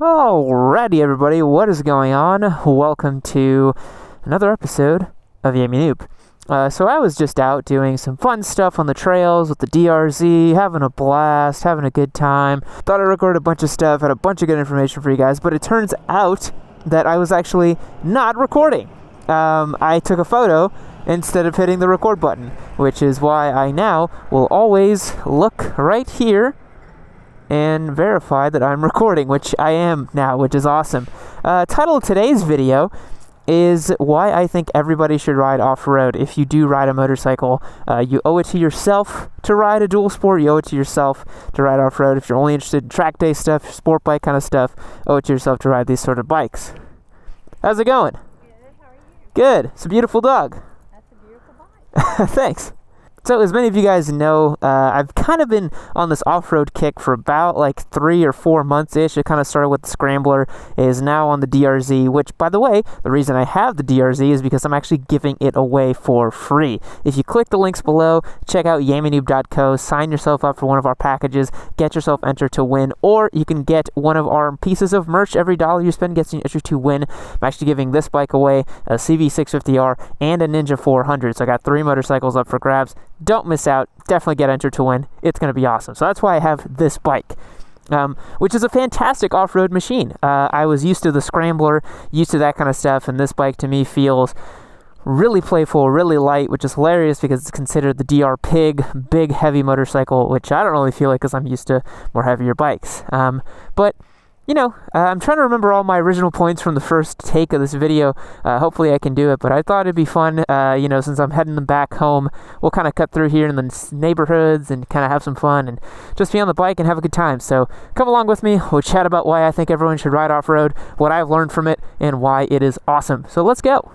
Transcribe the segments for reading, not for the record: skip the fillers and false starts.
Alrighty, everybody, what is going on? Welcome to another episode of Yammie Noob. So I was just out doing some fun stuff on the trails with the DRZ, having a blast, having a good time. Thought I recorded a bunch of stuff, had a bunch of good information for you guys, but it turns out that I was actually not recording. I took a photo instead of hitting the record button, which is why I now will always look right here and verify that I'm recording, which I am now, which is awesome. Title of today's video is why I think everybody should ride off-road. If you do ride a motorcycle, you owe it to yourself to ride a dual sport. You owe it to yourself to ride off-road. If you're only interested in track day stuff, sport bike kind of stuff, owe it to yourself to ride these sort of bikes. How's it going? Good, how are you? Good. It's a beautiful dog. That's a beautiful bike. Thanks. So as many of you guys know, I've kind of been on this off-road kick for about like 3 or 4 months-ish. It kind of started with the Scrambler, is now on the DRZ, which, by the way, the reason I have the DRZ is because I'm actually giving it away for free. If you click the links below, check out yammienoob.co, sign yourself up for one of our packages, get yourself entered to win, or you can get one of our pieces of merch. Every dollar you spend gets you entered to win. I'm actually giving this bike away, a CV650R, and a Ninja 400, so I got 3 motorcycles up for grabs. Don't miss out. Definitely get entered to win. It's going to be awesome. So that's why I have this bike, which is a fantastic off-road machine. I was used to the Scrambler, used to that kind of stuff, and this bike to me feels really playful, really light, which is hilarious because it's considered the DR Pig, big, heavy motorcycle, which I don't really feel like because I'm used to more heavier bikes. But you know, I'm trying to remember all my original points from the first take of this video. Hopefully I can do it, but I thought it'd be fun, you know, since I'm heading back home, we'll kind of cut through here in the neighborhoods and kind of have some fun and just be on the bike and have a good time. So come along with me. We'll chat about why I think everyone should ride off-road, what I've learned from it, and why it is awesome. So let's go.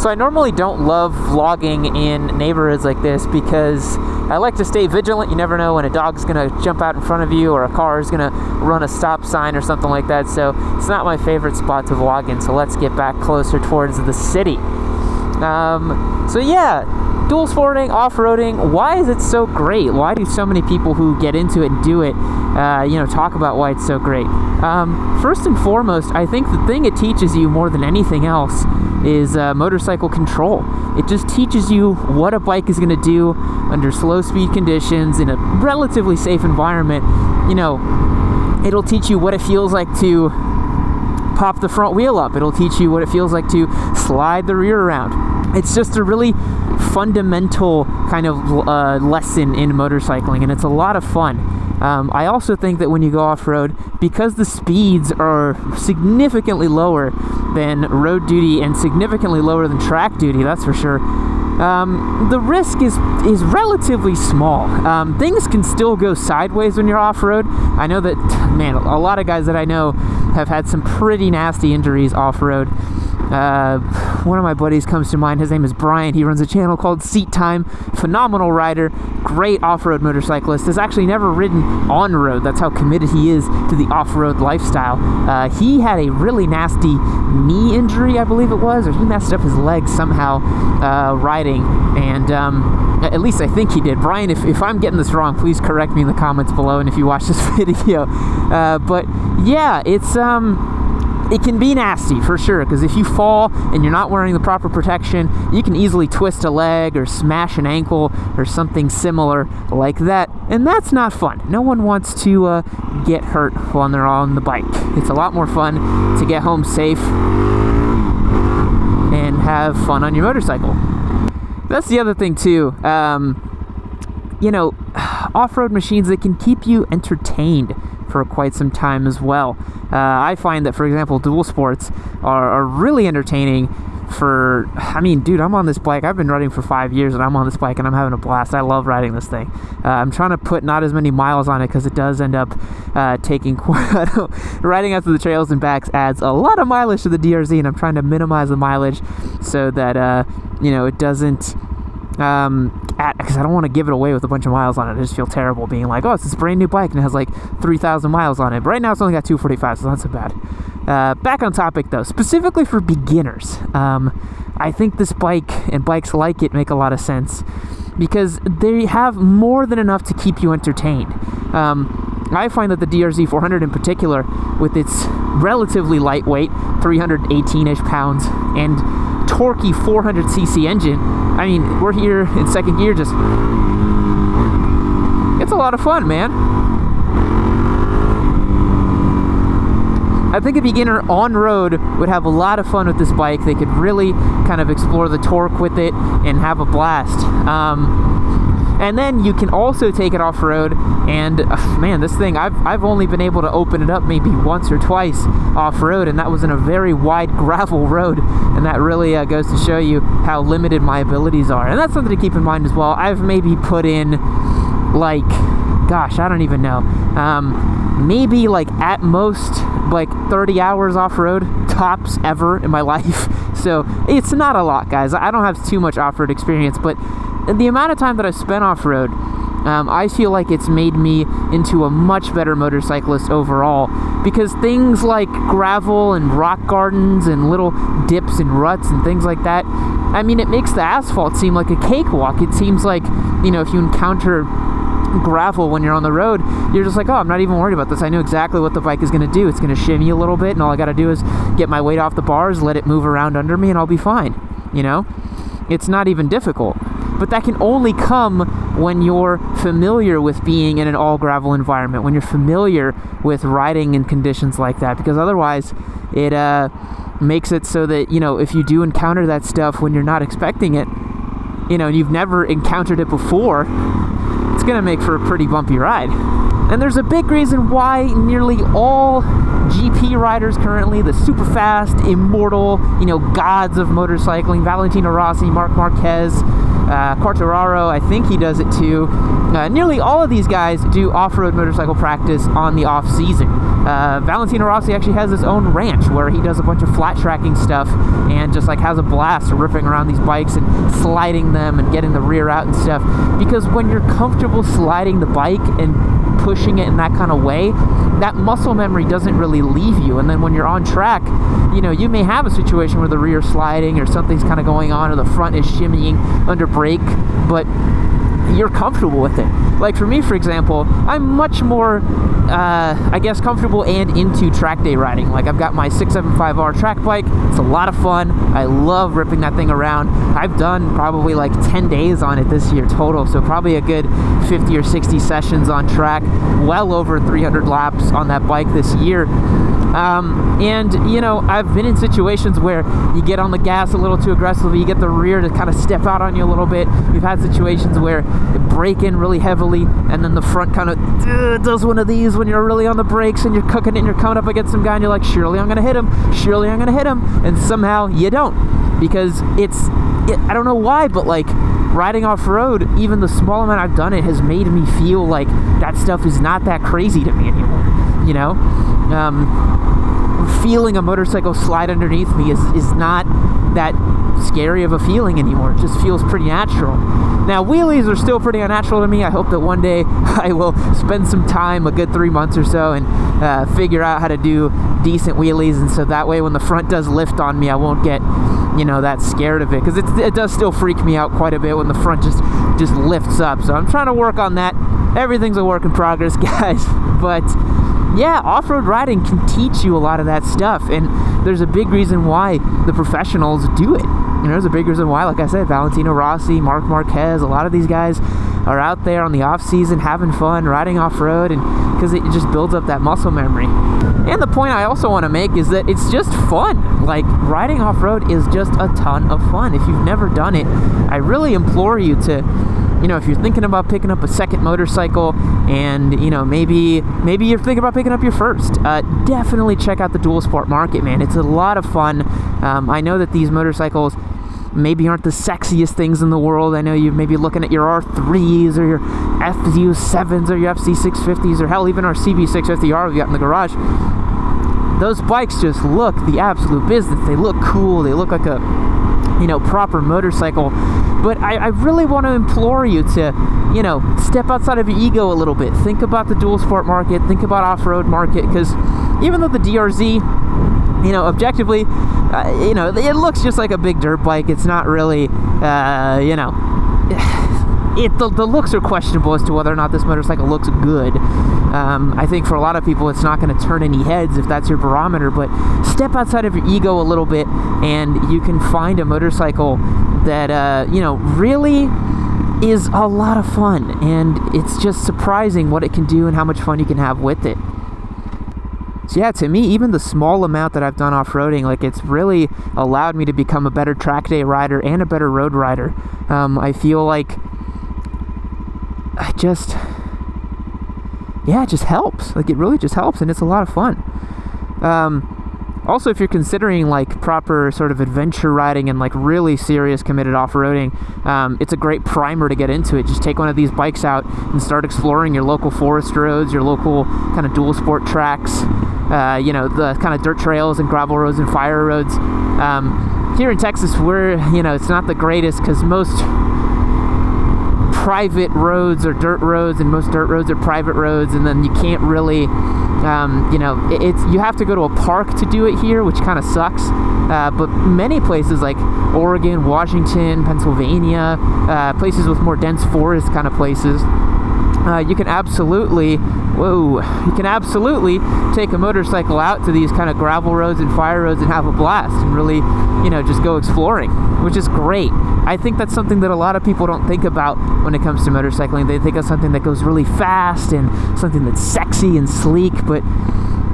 So I normally don't love vlogging in neighborhoods like this because I like to stay vigilant. You never know when a dog's going to jump out in front of you or a car is going to run a stop sign or something like that. So it's not my favorite spot to vlog in. So let's get back closer towards the city. So yeah, dual sporting, off-roading, why is it so great? Why do so many people who get into it and do it, you know, talk about why it's so great? First and foremost, I think the thing it teaches you more than anything else is motorcycle control. It just teaches you what a bike is going to do under slow speed conditions in a relatively safe environment. You know, it'll teach you what it feels like to pop the front wheel up. It'll teach you what it feels like to slide the rear around. It's just a really fundamental kind of lesson in motorcycling, and it's a lot of fun. I also think that when you go off-road, because the speeds are significantly lower than road duty and significantly lower than track duty, that's for sure, the risk is relatively small. Things can still go sideways when you're off-road. I know that, man, a lot of guys that I know have had some pretty nasty injuries off-road. One of my buddies comes to mind. His name is Brian. He runs a channel called Seat Time. Phenomenal rider, great off-road motorcyclist. Has actually never ridden on road. That's how committed he is to the off-road lifestyle. He had a really nasty knee injury, I believe it was, or he messed up his leg somehow riding, and at least I think he did. Brian, if I'm getting this wrong, please correct me in the comments below, and if you watch this video. But yeah, it can be nasty for sure, because if you fall and you're not wearing the proper protection, you can easily twist a leg or smash an ankle or something similar like that, and that's not fun. No one wants to get hurt when they're on the bike. It's a lot more fun to get home safe and have fun on your motorcycle. That's the other thing too. You know, off-road machines, they can keep you entertained for quite some time as well. I find that, for example, dual sports are really entertaining for, I mean, dude, I'm on this bike. I've been riding for 5 years, and I'm on this bike, and I'm having a blast. I love riding this thing. I'm trying to put not as many miles on it because it does end up taking quite riding out to the trails and backs adds a lot of mileage to the DRZ, and I'm trying to minimize the mileage so that, you know, it doesn't because I don't want to give it away with a bunch of miles on it. I just feel terrible being like, oh, it's this brand new bike and it has like 3,000 miles on it. But right now it's only got 245, so that's not so bad. Back on topic though, specifically for beginners, I think this bike and bikes like it make a lot of sense because they have more than enough to keep you entertained. I find that the DRZ 400 in particular, with its relatively lightweight 318-ish pounds and torquey 400cc engine, I mean, we're here in second gear, just, it's a lot of fun, man. I think a beginner on road would have a lot of fun with this bike. They could really kind of explore the torque with it and have a blast. And then you can also take it off-road, and man, this thing, I've only been able to open it up maybe once or twice off-road, and that was in a very wide gravel road, and that really goes to show you how limited my abilities are. And that's something to keep in mind as well. I've maybe put in, like, gosh, I don't even know, maybe like at most like 30 hours off-road tops ever in my life. So it's not a lot, guys. I don't have too much off-road experience, but the amount of time that I've spent off-road, I feel like it's made me into a much better motorcyclist overall, because things like gravel and rock gardens and little dips and ruts and things like that, I mean, it makes the asphalt seem like a cakewalk. It seems like, you know, if you encounter gravel when you're on the road, you're just like, oh, I'm not even worried about this. I know exactly what the bike is going to do. It's going to shimmy a little bit, and all I got to do is get my weight off the bars, let it move around under me, and I'll be fine. You know, it's not even difficult. But that can only come when you're familiar with being in an all gravel environment, when you're familiar with riding in conditions like that, because otherwise it makes it so that, you know, if you do encounter that stuff when you're not expecting it, you know, and you've never encountered it before, it's going to make for a pretty bumpy ride. And there's a big reason why nearly all GP riders currently, the super fast, immortal, you know, gods of motorcycling, Valentino Rossi, Marc Marquez, Quartararo, I think he does it too. Nearly all of these guys do off-road motorcycle practice on the off-season. Valentino Rossi actually has his own ranch where he does a bunch of flat tracking stuff and just like has a blast ripping around these bikes and sliding them and getting the rear out and stuff. Because when you're comfortable sliding the bike and pushing it in that kind of way, that muscle memory doesn't really leave you. And then when you're on track, you know, you may have a situation where the rear is sliding or something's kind of going on or the front is shimmying under brake, but you're comfortable with it. Like for me, for example, I'm much more, I guess, comfortable and into track day riding. Like I've got my 675R track bike. It's a lot of fun. I love ripping that thing around. I've done probably like 10 days on it this year total, so probably a good 50 or 60 sessions on track, well over 300 laps on that bike this year. And, you know, I've been in situations where you get on the gas a little too aggressively, you get the rear to kind of step out on you a little bit. You've had situations where you brake in really heavily, and then the front kind of does one of these when you're really on the brakes and you're cooking it and you're coming up against some guy and you're like, surely I'm going to hit him, surely I'm going to hit him, and somehow you don't. Because I don't know why, but like riding off-road, even the small amount I've done it has made me feel like that stuff is not that crazy to me anymore, you know? Feeling a motorcycle slide underneath me is not that scary of a feeling anymore. It just feels pretty natural. Now, wheelies are still pretty unnatural to me. I hope that one day I will spend some time, a good 3 months or so, and figure out how to do decent wheelies, and so that way when the front does lift on me, I won't get, you know, that scared of it, because it does still freak me out quite a bit when the front just lifts up. So I'm trying to work on that. Everything's a work in progress, guys. But yeah, off-road riding can teach you a lot of that stuff, and there's a big reason why the professionals do it. You know, there's a big reason why, like I said, Valentino Rossi, Marc Marquez, a lot of these guys are out there on the off-season having fun, riding off-road, and because it just builds up that muscle memory. And the point I also want to make is that it's just fun. Like, riding off-road is just a ton of fun. If you've never done it, I really implore you to, you know, if you're thinking about picking up a second motorcycle and, you know, maybe you're thinking about picking up your first, definitely check out the dual sport market, man. It's a lot of fun. I know that these motorcycles maybe aren't the sexiest things in the world. I know you may be looking at your R3s or your FZ7s or your FC650s or hell, even our CB650R we got in the garage. Those bikes just look the absolute business. They look cool. They look like a, you know, proper motorcycle. But I really want to implore you to, you know, step outside of your ego a little bit. Think about the dual sport market. Think about off-road market, because even though the DRZ, you know, objectively, you know, it looks just like a big dirt bike. It's not really, you know, the looks are questionable as to whether or not this motorcycle looks good. I think for a lot of people it's not going to turn any heads if that's your barometer, but step outside of your ego a little bit and you can find a motorcycle that you know, really is a lot of fun, and it's just surprising what it can do and how much fun you can have with it. So yeah, to me, even the small amount that I've done off-roading, like, it's really allowed me to become a better track day rider and a better road rider. I feel like it just helps. Like, it really just helps, and it's a lot of fun. Also, if you're considering like proper sort of adventure riding and like really serious committed off-roading, it's a great primer to get into it. Just take one of these bikes out and start exploring your local forest roads, your local kind of dual sport tracks, you know, the kind of dirt trails and gravel roads and fire roads. Here in Texas, you know, it's not the greatest because most private roads are dirt roads and most dirt roads are private roads, and then you can't really, you know, you have to go to a park to do it here, which kind of sucks. But many places like Oregon, Washington, Pennsylvania, places with more dense forest kind of places, you can absolutely take a motorcycle out to these kind of gravel roads and fire roads and have a blast and really, you know, just go exploring, which is great. I think that's something that a lot of people don't think about when it comes to motorcycling. They think of something that goes really fast and something that's sexy and sleek, but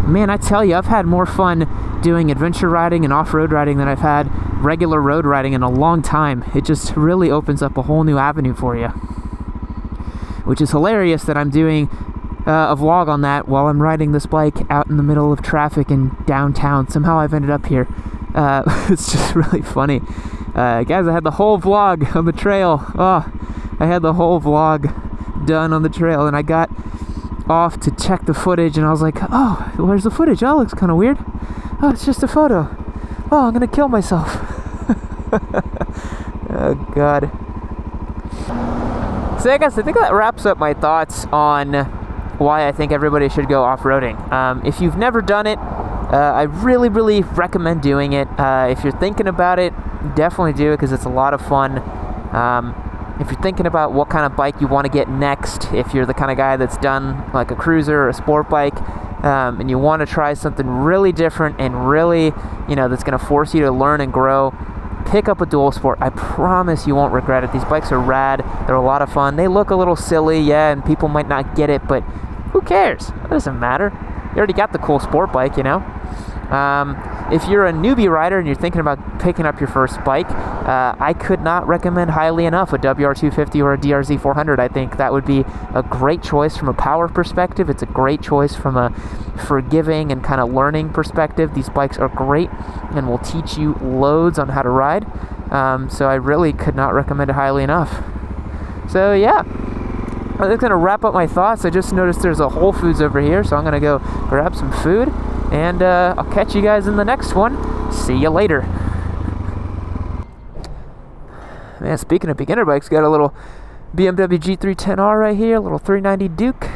man, I tell you, I've had more fun doing adventure riding and off-road riding than I've had regular road riding in a long time. It just really opens up a whole new avenue for you, which is hilarious that I'm doing a vlog on that while I'm riding this bike out in the middle of traffic in downtown. Somehow I've ended up here. It's just really funny. Guys, I had the whole vlog on the trail. I had the whole vlog done on the trail, and I got off to check the footage, and I was like, oh, where's the footage? Oh, it looks kind of weird. Oh, it's just a photo. Oh, I'm gonna kill myself. Oh, God. So I guess I think that wraps up my thoughts on why I think everybody should go off-roading. If you've never done it, I really, really recommend doing it. If you're thinking about it, definitely do it because it's a lot of fun. If you're thinking about what kind of bike you want to get next, if you're the kind of guy that's done like a cruiser or a sport bike, and you want to try something really different and really, you know, that's going to force you to learn and grow, pick up a dual sport. I promise you won't regret it. These bikes are rad. They're a lot of fun. They look a little silly, yeah, and people might not get it, but who cares? It doesn't matter. You already got the cool sport bike, you know? If you're a newbie rider and you're thinking about picking up your first bike, I could not recommend highly enough a WR250 or a DRZ400. I think that would be a great choice from a power perspective. It's a great choice from a forgiving and kind of learning perspective. These bikes are great and will teach you loads on how to ride. So I really could not recommend it highly enough. So yeah, I'm just going to wrap up my thoughts. I just noticed there's a Whole Foods over here, so I'm going to go grab some food. And I'll catch you guys in the next one. See you later. Man, speaking of beginner bikes, got a little BMW G310R right here, a little 390 Duke.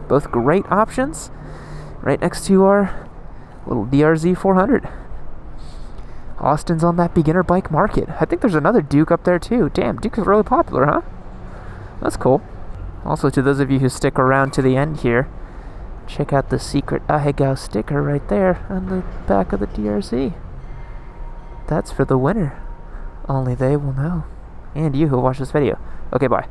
Both great options. Right next to our little DRZ 400. Austin's on that beginner bike market. I think there's another Duke up there too. Damn, Duke is really popular, huh? That's cool. Also, to those of you who stick around to the end here, check out the secret Ahegao sticker right there on the back of the DRZ. That's for the winner. Only they will know. And you who watch this video. Okay, bye.